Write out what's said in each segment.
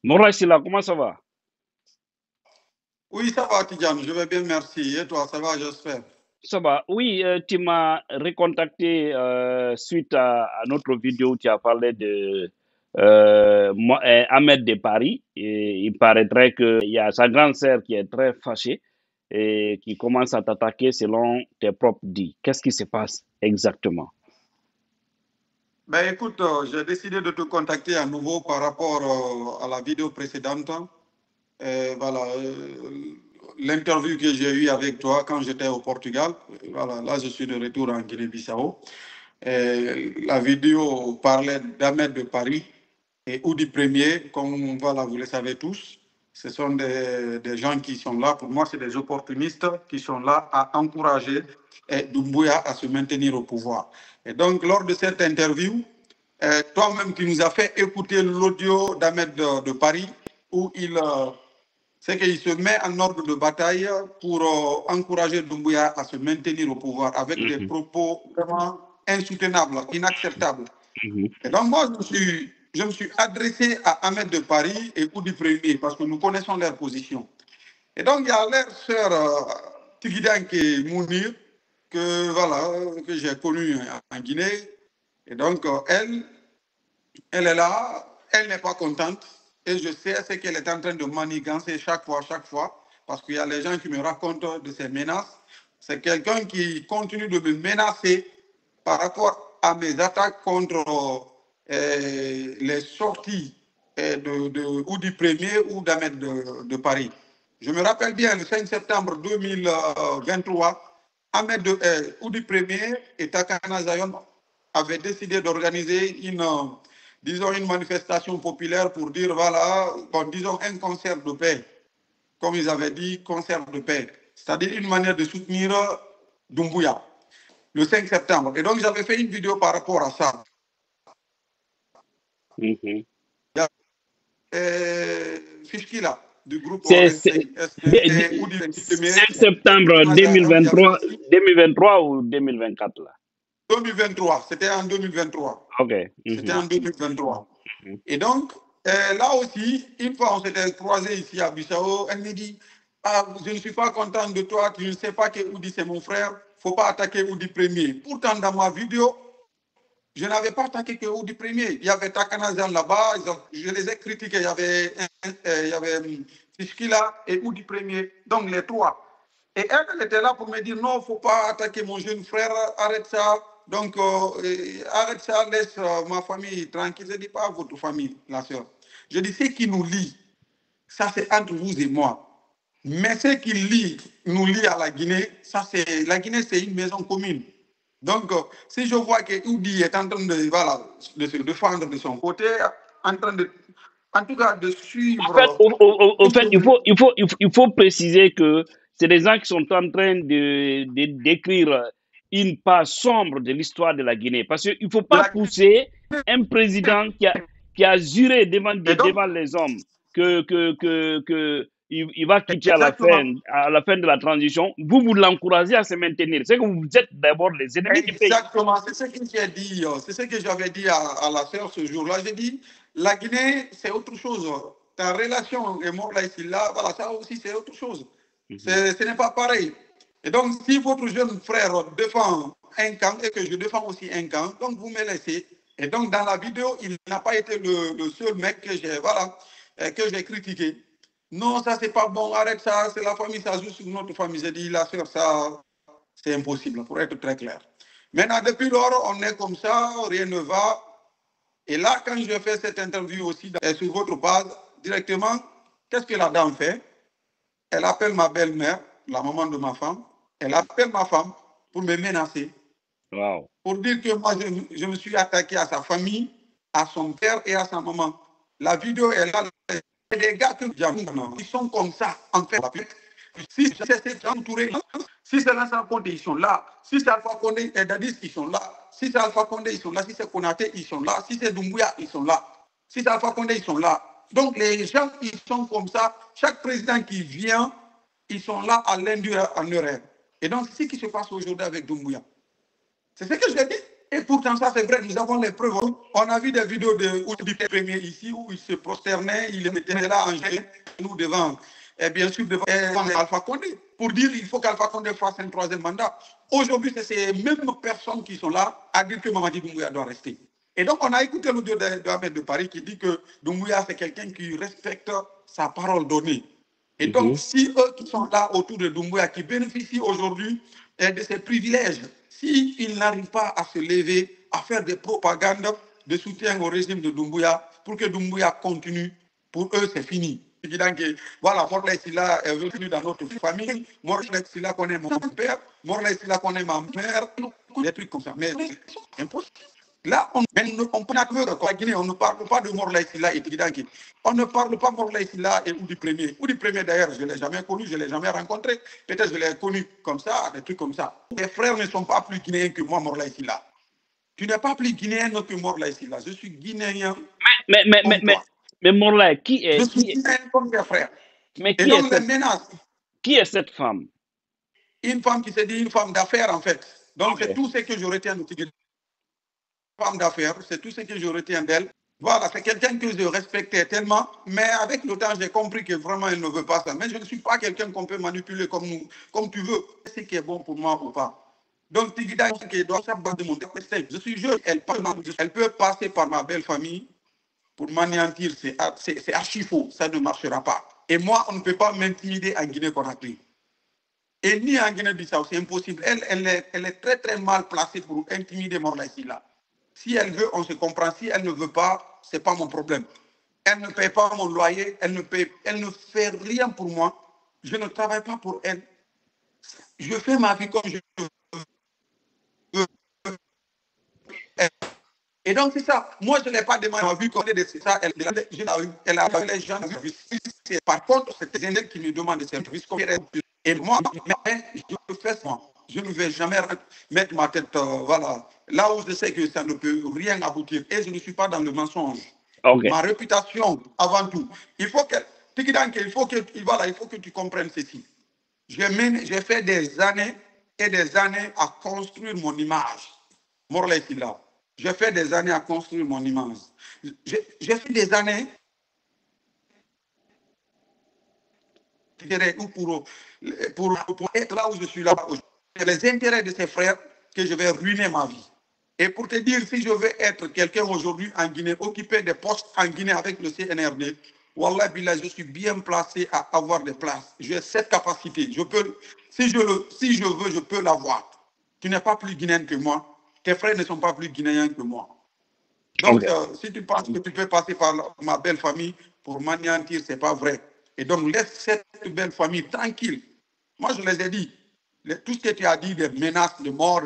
Morla Silla, comment ça va? Oui, ça va, Tidjane, je vais bien, merci. Et toi, ça va, j'espère. Ça va. Oui, tu m'as recontacté suite à notre vidéo où tu as parlé de Ahmed de Paris. Et il paraîtrait qu'il y a sa grande sœur qui est très fâchée et qui commence à t'attaquer selon tes propres dits. Qu'est-ce qui se passe exactement? Ben écoute, j'ai décidé de te contacter à nouveau par rapport à la vidéo précédente. Voilà, l'interview que j'ai eue avec toi quand j'étais au Portugal. Voilà, là, je suis de retour en Guinée-Bissau. La vidéo parlait d'Ahmed de Paris et Oudi Premier, comme voilà, vous le savez tous. Ce sont des gens qui sont là, pour moi, c'est des opportunistes qui sont là à encourager Doumbouya à se maintenir au pouvoir. Et donc, lors de cette interview, toi-même, tu nous as fait écouter l'audio d'Ahmed de Paris, où c'est qu'il se met en ordre de bataille pour encourager Doumbouya à se maintenir au pouvoir avec des Mhm, propos vraiment insoutenables, inacceptables. mhm. Et donc, moi, je me suis adressé à Ahmed de Paris et Oudi Premier parce que nous connaissons leur position. Et donc, il y a leur sœur Tigidanke Mounir, voilà, que j'ai connue en Guinée. Et donc, elle est là, elle n'est pas contente. Et je sais ce qu'elle est en train de manigancer chaque fois, parce qu'il y a les gens qui me racontent de ces menaces. C'est quelqu'un qui continue de me menacer par rapport à mes attaques contre les sorties de ou du premier ou d'Ahmed de Paris. Je me rappelle bien, le 5 septembre 2023, Ahmed Oudi Premier et Takana Zayon avaient décidé d'organiser disons, une manifestation populaire pour dire, voilà, bon, disons un concert de paix, comme ils avaient dit, concert de paix, c'est-à-dire une manière de soutenir Doumbouya, le 5 septembre. Et donc, j'avais fait une vidéo par rapport à ça. Mhm. Fishkila, du groupe C'est SNT, ou du 5 septembre 2023, 2023 ou 2024 là? 2023, c'était en 2023. Ok. C'était Mhm, en 2023. mhm. Et donc, là aussi, une fois on s'était croisés ici à Bissau, elle me dit, ah, je ne suis pas content de toi, tu ne sais pas que Oudi c'est mon frère, il ne faut pas attaquer Oudi premier. Pourtant, dans ma vidéo, je n'avais pas attaqué que Oudi premier. Il y avait Takanazan là-bas, je les ai critiqués, il y avait Fischkila et Oudi premier, donc les trois. Et elle était là pour me dire, non, il ne faut pas attaquer mon jeune frère, arrête ça. Donc, arrête ça, laisse ma famille tranquille. Je ne dis pas votre famille, la soeur. Je dis, ce qui nous lie, ça c'est entre vous et moi. Mais ce qui nous lie à la Guinée, ça c'est la Guinée, c'est une maison commune. Donc, si je vois que Oudi est en train de, voilà, de se défendre de son côté, en train de, en tout cas, de En fait, suivre. au fait, il faut préciser que c'est des gens qui sont en train d'écrire une page sombre de l'histoire de la Guinée. Parce qu'il ne faut pas La pousser un président qui a juré Et donc, devant les hommes que il va quitter exactement, à la fin de la transition. Vous l'encouragez à se maintenir. C'est que vous êtes d'abord les ennemis du pays. exactement, c'est ce que j'ai dit, c'est ce que j'avais dit à la sœur ce jour-là. J'ai dit, la Guinée, c'est autre chose. Ta relation est mort là, ici, là, voilà, ça aussi, c'est autre chose. Mhm. Ce n'est pas pareil. Et donc, si votre jeune frère défend un camp et que je défends aussi un camp, donc vous me laissez. Et donc, dans la vidéo, il n'a pas été le seul mec que j'ai voilà, que j'ai critiqué. Non, ça, c'est pas bon, arrête ça, c'est la famille, ça joue sur notre famille. J'ai dit, la sœur, ça, c'est impossible, pour être très clair. Maintenant, depuis lors, on est comme ça, rien ne va. Et là, quand je fais cette interview aussi sur votre base, directement, qu'est-ce que la dame fait? Elle appelle ma belle-mère, la maman de ma femme, elle appelle ma femme pour me menacer, Wow. pour dire que moi, je me suis attaqué à sa famille, à son père et à sa maman. La vidéo est là. Les gars que ils sont comme ça, en fait. Si c'est entouré, si c'est Vincent Condé, ils sont là. Si c'est Alpha Condé et Dadis, ils sont là. Si c'est Alpha Condé, ils sont là. Si c'est Konaté, ils sont là. Si c'est Doumbouya, ils sont là. Si c'est Alpha Condé, ils sont là. Donc les gens, ils sont comme ça. Chaque président qui vient, ils sont là à l'endure en heure. Et donc, c'est ce qui se passe aujourd'hui avec Doumbouya. C'est ce que je dis. Et pourtant, ça c'est vrai, nous avons les preuves. On a vu des vidéos du premier ici où il se prosternait, il était là en géant, nous devant, et bien sûr devant Alpha Condé, pour dire qu'il faut qu'Alpha Condé fasse un troisième mandat. Aujourd'hui, c'est ces mêmes personnes qui sont là à dire que Mamadi Doumbouya doit rester. Et donc, on a écouté l'audio d'Ahmed de Paris qui dit que Doumbouya, c'est quelqu'un qui respecte sa parole donnée. Et donc, si eux qui sont là autour de Doumbouya, qui bénéficient aujourd'hui de ces privilèges, s'ils n'arrivent pas à se lever, à faire des propagandes de soutien au régime de Doumbouya, pour que Doumbouya continue, pour eux, c'est fini. Voilà, Morlaye Sylla est venu dans notre famille, Morlaye Sylla connaît mon père, Morlaye Sylla connaît ma mère, des trucs comme ça. Mais c'est impossible. Là, on ne parle pas de Morlaye Sylla et Tigidanki. On ne parle pas de Morlaye Sylla et Oudi Premier. Oudi Premier, d'ailleurs, je ne l'ai jamais connu, je ne l'ai jamais rencontré. Peut-être je l'ai connu comme ça, des trucs comme ça. Mes frères ne sont pas plus guinéens que moi, Morlaye Sylla. Tu n'es pas plus guinéen que Morlaye Sylla. Je suis guinéen. Mais Morlaye, qui est... Je suis guinéen comme mes frères. Mais et donc, les menaces. Qui est cette femme? Une femme qui se dit une femme d'affaires, en fait. Donc, c'est tout ce que je retiens de Tigidou. Femme d'affaires, c'est tout ce que je retiens d'elle. Voilà, c'est quelqu'un que je respectais tellement, mais avec le temps, j'ai compris que vraiment, elle ne veut pas ça. Mais je ne suis pas quelqu'un qu'on peut manipuler comme tu veux. C'est ce qui est bon pour moi ou pas. Donc, Tigida, qui doit savoir de mon destin. Je suis jeune, elle peut passer par ma belle famille pour m'anéantir. C'est archi faux, ça ne marchera pas. Et moi, on ne peut pas m'intimider en Guinée-Conakry. Et ni en Guinée-Bissau, c'est impossible. Elle est très, très mal placée pour intimider Morlaye Sylla. Si elle veut, on se comprend. Si elle ne veut pas, ce n'est pas mon problème. Elle ne paye pas mon loyer, elle ne fait rien pour moi. Je ne travaille pas pour elle. Je fais ma vie comme je veux. Et donc, c'est ça. Moi, je n'ai pas demandé ma vie comme ça. Elle a fait les gens. Par contre, c'est elle qui me demande des services. Et moi, je fais ça. Je ne vais jamais mettre ma tête, voilà, là où je sais que ça ne peut rien aboutir. Et je ne suis pas dans le mensonge. Okay. Ma réputation, avant tout. Il faut que tu comprennes ceci. J'ai fait des années et des années à construire mon image. Morlaye Sylla. J'ai fait des années à construire mon image. J'ai fait des années pour être là où je suis là aujourd'hui. C'est les intérêts de ses frères que je vais ruiner ma vie. Et pour te dire, si je veux être quelqu'un aujourd'hui en Guinée, occuper des postes en Guinée avec le CNRD, Wallah Billah, je suis bien placé à avoir des places. J'ai cette capacité. Si je veux, je peux l'avoir. Tu n'es pas plus guinéen que moi. Tes frères ne sont pas plus guinéens que moi. Donc, si tu penses que tu peux passer par ma belle famille pour m'anéantir, ce n'est pas vrai. Et donc, laisse cette belle famille tranquille. Moi, je les ai dit, tout ce que tu as dit, des menaces de mort,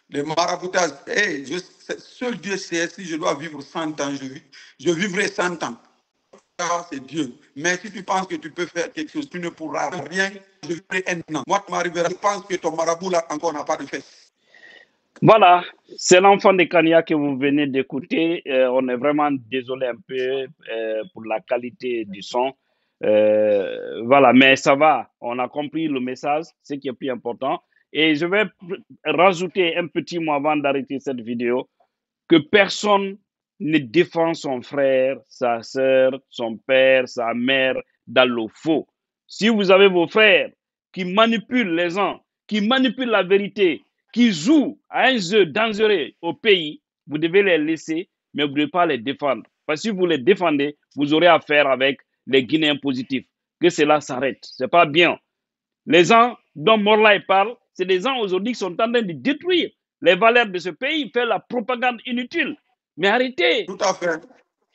des maraboutages, seul Dieu sait si je dois vivre 100 ans, je vivrai 100 ans. Ça, c'est Dieu. Mais si tu penses que tu peux faire quelque chose, tu ne pourras rien, je vivrai un an. Moi, je pense que ton marabout, là, encore n'a pas de fesses. Voilà, c'est l'enfant de Kania que vous venez d'écouter. On est vraiment désolé un peu pour la qualité du son. Voilà, mais ça va. On a compris le message, ce qui est plus important. Et je vais rajouter un petit mot avant d'arrêter cette vidéo, que personne ne défend son frère, sa soeur, son père, sa mère dans le faux. Si vous avez vos frères qui manipulent les gens, qui manipulent la vérité, qui jouent à un jeu dangereux au pays, vous devez les laisser, mais vous ne devez pas les défendre. Parce que si vous les défendez, vous aurez affaire avec les Guinéens positifs. Que cela s'arrête. Ce n'est pas bien. Les gens dont Morlaye parle, c'est des gens aujourd'hui qui sont en train de détruire les valeurs de ce pays, faire la propagande inutile. Mais arrêtez. Tout à fait.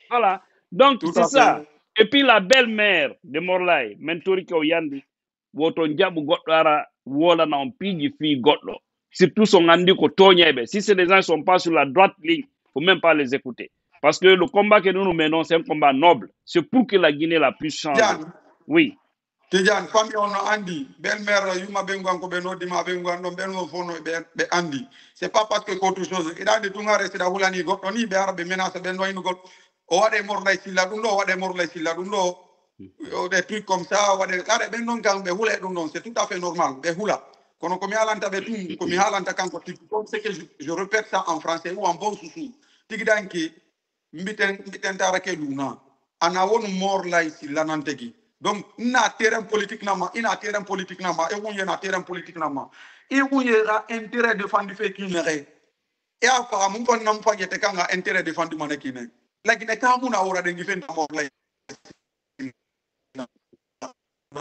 Voilà. Donc, c'est ça. Et puis la belle-mère de Morlaye, Mentori Koyandi, woto njabu goddo ara wola na on piji fi goddo. Surtout son andi ko tognebe. Si ces gens ne sont pas sur la droite ligne, il ne faut même pas les écouter. Parce que le combat que nous menons, c'est un combat noble. C'est pour que la Guinée la puisse changer. Oui. Tidiane, famille on andi, belle-mère, yuma benguan ko beno di ma benguan no beno fono be andi. C'est pas parce que autre chose. Il a des tunga reste da hulani go oni be arabe menace beno inu go. O wade Morlaye Sylla dundo, wade Morlaye Sylla dundo. Des trucs comme ça, wade kare beno gang be hula dundo, c'est tout à fait normal, be hula. Kono komi halanta betum, komi halanta kanko tigi, comme c'est que je répète ça en français ou en bon sousou. Tigi danki, mbiten tarake luna. Ana won mort là ici, lanantegi. Donc, ina terrain politique nama, ina terrain politique nama, et on y a terrain politique nama. Et on y a intérêt défendu fait qu'il n'aurait. Et à part, mon père n'a pas été quand intérêt défendu manekine. La Guinée, quand on a aura des différents morts là.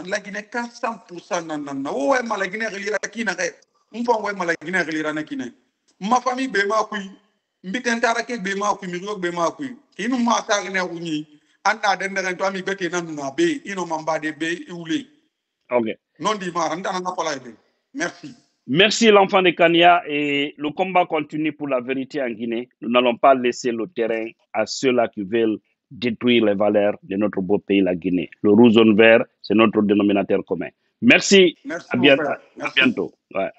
La Guinée, 400% nanana. Oh, ouais, la Guinée, relira qui n'a rien. On peut ouais, la Guinée, relira na kine. Ma famille, bema kui. Mbitentara ke bema kui, miriok bema kui. Inu ma sa Guinée uni. Anna denderen to ami bete nanuna be. Ino mamba de be iule. Ok. Non di ma, randa na pala ebe. Merci. Merci l'enfant de Kania et le combat continue pour la vérité en Guinée. Nous n'allons pas laisser le terrain à ceux-là qui veulent détruire les valeurs de notre beau pays, la Guinée. Le rouge, jaune, vert, c'est notre dénominateur commun. Merci, Merci à mon frère. à Merci. bientôt. Ouais.